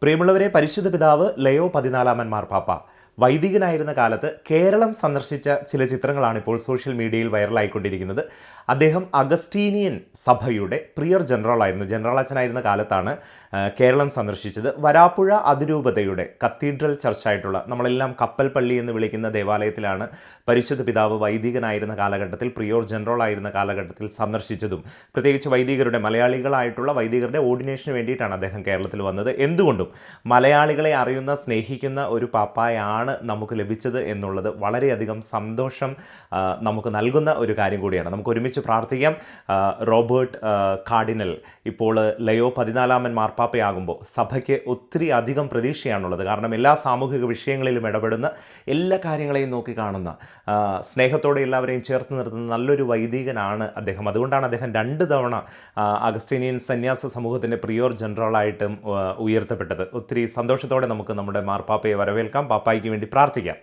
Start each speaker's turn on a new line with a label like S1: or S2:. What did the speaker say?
S1: പ്രിയമുള്ളവരെ, പരിശുദ്ധ പിതാവ് ലയോ 14 മാർപ്പാപ്പ വൈദികനായിരുന്ന കാലത്ത് കേരളം സന്ദർശിച്ച ചില ചിത്രങ്ങളാണ് ഇപ്പോൾ സോഷ്യൽ മീഡിയയിൽ വൈറലായിക്കൊണ്ടിരിക്കുന്നത്. അദ്ദേഹം അഗസ്റ്റീനിയൻ സഭയുടെ പ്രിയർ ജനറലായിരുന്നു. ജനറൽ അച്ഛനായിരുന്ന കാലത്താണ് കേരളം സന്ദർശിച്ചത്. വരാപ്പുഴ അതിരൂപതയുടെ കത്തീഡ്രൽ ചർച്ചായിട്ടുള്ള നമ്മളെല്ലാം കപ്പൽ പള്ളി എന്ന് വിളിക്കുന്ന ദേവാലയത്തിലാണ് പരിശുദ്ധ പിതാവ് വൈദികനായിരുന്ന കാലഘട്ടത്തിൽ, പ്രിയോർ ജനറൽ ആയിരുന്ന കാലഘട്ടത്തിൽ സന്ദർശിച്ചതും. പ്രത്യേകിച്ച് വൈദികരുടെ, മലയാളികളായിട്ടുള്ള വൈദികരുടെ ഓർഡിനേഷന് വേണ്ടിയിട്ടാണ് അദ്ദേഹം കേരളത്തിൽ വന്നത്. എന്തുകൊണ്ടും മലയാളികളെ അറിയുന്ന, സ്നേഹിക്കുന്ന ഒരു പാപ്പായാണ് നമുക്ക് ലഭിച്ചത് എന്നുള്ളത് വളരെയധികം സന്തോഷം നമുക്ക് നൽകുന്ന ഒരു കാര്യം കൂടിയാണ്. നമുക്ക് ഒരുമിച്ച് പ്രാർത്ഥിക്കാം. റോബർട്ട് കാർഡിനൽ ഇപ്പോൾ ലയോ 14 മാർപ്പാപ്പയാകുമ്പോൾ സഭയ്ക്ക് ഒത്തിരി അധികം പ്രതീക്ഷയാണുള്ളത്. കാരണം എല്ലാ സാമൂഹിക വിഷയങ്ങളിലും ഇടപെടുന്ന, എല്ലാ കാര്യങ്ങളെയും നോക്കി കാണുന്ന, സ്നേഹത്തോടെ എല്ലാവരെയും ചേർത്ത് നിർത്തുന്ന നല്ലൊരു വൈദികനാണ് അദ്ദേഹം. അതുകൊണ്ടാണ് അദ്ദേഹം 2 തവണ അഗസ്റ്റീനിയൻ സന്യാസ സമൂഹത്തിൻ്റെ പ്രിയോർ ജനറലായിട്ടും ഉയർത്തപ്പെട്ടത്. ഒത്തിരി സന്തോഷത്തോടെ നമുക്ക് നമ്മുടെ മാർപ്പാപ്പയെ വരവേൽക്കാം. പാപ്പായ്ക്ക് വേണ്ടി പ്രാർത്ഥിക്കാം.